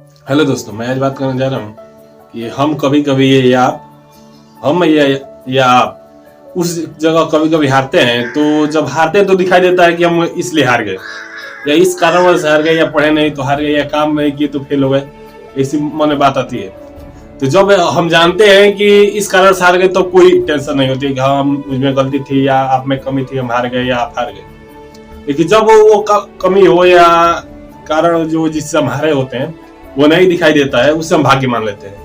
Hello दोस्तों, मैं आज बात करने जा रहा हूँ कि हम कभी कभी ये या हम या आप उस जगह कभी कभी हारते हैं। तो जब हारते हैं तो दिखाई देता है कि हम इसलिए हार गए या इस कारणवश से हार गए या पढ़े नहीं तो हार गए या काम नहीं किए तो फेल हो गए। ऐसी मन में बात आती है। तो जब हम जानते हैं कि इस कारण से हार गए तो कोई टेंशन नहीं होती कि हाँ मुझमें गलती थी या आप में कमी थी, हम हार गए या आप हार गए। लेकिन जब वो कमी हो या कारण जो जिससे हम हारे होते हैं वो नहीं दिखाई देता है, उससे हम भाग्य मान लेते हैं।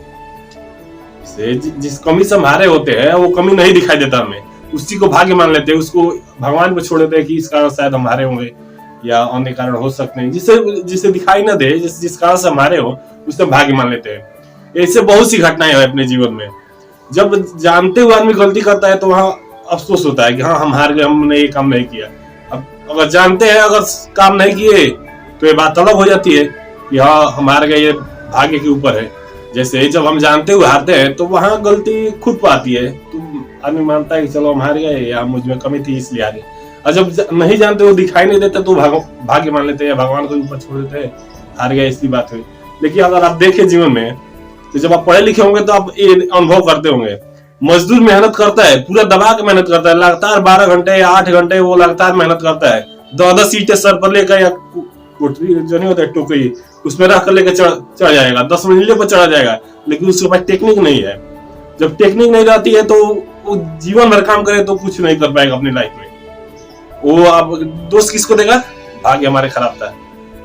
जिस कमी से हम हारे होते हैं वो कमी नहीं दिखाई देता हमें, उसी को भाग्य मान लेते हैं, उसको भगवान को छोड़ देते हैं कि इस कारण शायद हम हारे होंगे या अन्य कारण हो सकते हैं जिसे दिखाई ना दे, जिस कारण से हम हारे हो उससे हम भाग्य मान लेते हैं। ऐसे बहुत सी घटनाएं हैं अपने जीवन में। जब जानते हुए आदमी गलती करता है तो वहां अफसोस होता है कि हाँ हम हार गए, हमने ये काम नहीं किया। अब अगर जानते हैं अगर काम नहीं किए तो ये बात अलग हो जाती है कि हाँ हम हार गए, ये भाग्य के ऊपर है। जैसे जब हम जानते हुए हारते हैं तो वहां गलती खुद पर आती है, तो आदमी मानता है कि चलो हम हार गए या मुझ में कमी थी इसलिए हारे। और जब नहीं जानते वो दिखाई नहीं देता तो भाग्य मान लेते हैं, भगवान को ऊपर छोड़ देते हैं, हार गए इसकी बात हुई। लेकिन अगर आप देखें जीवन में तो जब आप पढ़े लिखे होंगे तो आप ये अनुभव करते होंगे, मजदूर मेहनत करता है, पूरा दबा के मेहनत करता है, लगातार 12 घंटे या 8 घंटे वो लगातार मेहनत करता है, 10 ईंटें सर पर लेकर या कोठरी जो नहीं होता है टोकरी उसमें रख कर लेकर चढ़ जाएगा, 10 मंजिले पर चढ़ा जाएगा। लेकिन उसके पास टेक्निक नहीं है। जब टेक्निक नहीं रहती है तो वो जीवन भर काम करे तो कुछ नहीं कर पाएगा अपनी लाइफ में। वो आप दोस्त किसको देगा? भाग्य हमारे खराब था।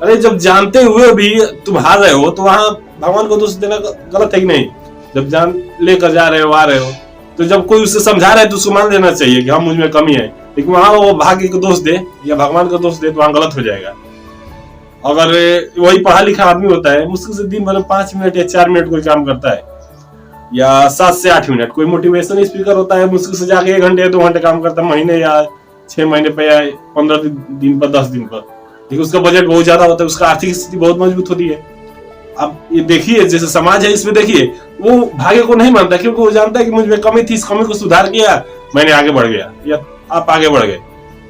अरे जब जानते हुए भी तुम हार रहे हो तो वहां भगवान को दोष देना गलत है कि नहीं? जब जान लेकर जा रहे हो, आ रहे हो, तो जब कोई उससे समझा रहा है तो उसको मान लेना चाहिए कि हाँ मुझ में कमी है। लेकिन वहां वो भाग्य को दोष दे या भगवान को दोष दे तो वहां गलत हो जाएगा। अगर वही पढ़ा लिखा आदमी होता है, मुश्किल से दिन भर 5 मिनट या 4 मिनट कोई काम करता है या 7 से 8 मिनट, कोई मोटिवेशन स्पीकर होता है मुश्किल से जाके 1 घंटे या 2 घंटे काम करता है महीने या 6 महीने पर या 15 दिन पर, 10 दिन पर। लेकिन उसका बजट बहुत ज्यादा होता है, उसका आर्थिक स्थिति बहुत मजबूत होती है। अब ये देखिए जैसे समाज है इसमें देखिए वो भाग्य को नहीं मानता क्योंकि वो जानता है कि मुझ में कमी थी, इस कमी को सुधार किया, मैंने आगे बढ़ गया या आप आगे बढ़ गए।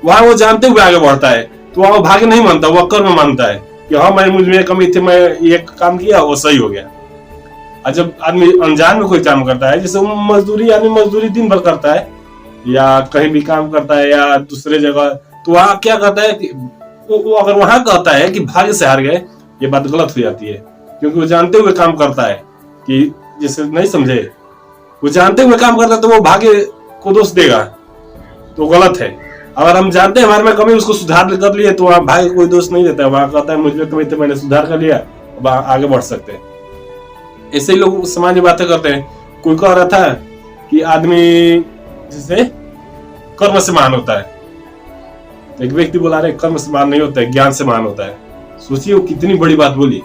वहां वो जानते हुए आगे बढ़ता है तो वहां वो भाग्य नहीं मानता, वो कर्म मानता है कि हाँ मैं मुझ में कमी थी, मैं ये काम किया वो सही हो गया। और जब आदमी अनजान में कोई काम करता है, जैसे मजदूरी आदमी मजदूरी दिन भर करता है या कहीं भी काम करता है या दूसरे जगह, तो वहां क्या करता है कि वो अगर वहां कहता है कि भाग्य से हार गए, ये बात गलत हो जाती है क्योंकि वो जानते हुए काम करता है कि जैसे नहीं समझे, वो जानते हुए काम करता है तो वो भाग्य को दोष देगा तो गलत है। अगर हम जानते हैं हमारे में कमी, उसको सुधार कर लिए तो वहां भाग्य कोई दोष नहीं देता है, वहां कहता है मुझ में कमी थी, मैंने सुधार कर लिया, अब आगे बढ़ सकते हैं। ऐसे ही लोग समाज में बातें करते हैं। कोई कह रहा था कि आदमी जैसे कर्म से महान होता है, एक व्यक्ति बोला रहे कर्म से महान नहीं होता है, ज्ञान से महान होता है। सोचिए वो कितनी बड़ी बात बोली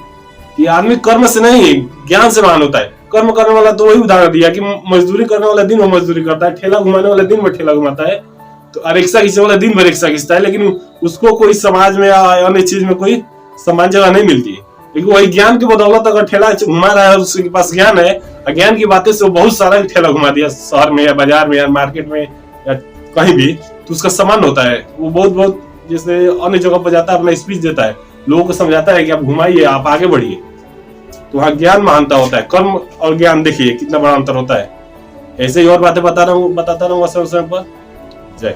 कि आदमी कर्म से नहीं ज्ञान से महान होता है। कर्म करने वाला तो वही उदाहरण दिया कि मजदूरी करने वाला दिन में मजदूरी करता है, ठेला घुमाने वाला दिन में ठेला घुमाता है, तो रिक्शा खींचने वाला दिन भर रिक्शा खींचता है, लेकिन उसको कोई समाज में या अन्य चीज में कोई सम्मान जगह नहीं मिलती। लेकिन वही ज्ञान की बदौलत अगर ठेला घुमा रहा है और उसके पास ज्ञान है, ज्ञान की बातें से बहुत सारा ठेला घुमा दिया शहर में या बाजार में या मार्केट में या कहीं भी, तो उसका सम्मान होता है। वो बहुत जैसे अन्य जगह पर जाता है, अपना स्पीच देता है, लोगों को समझाता है कि आप घुमाइए, आप आगे बढ़िए। तो वहाँ ज्ञान महानता होता है। कर्म और ज्ञान देखिए कितना बड़ा अंतर होता है। ऐसे ही और बातें बताता रहूँ समय समय पर। जय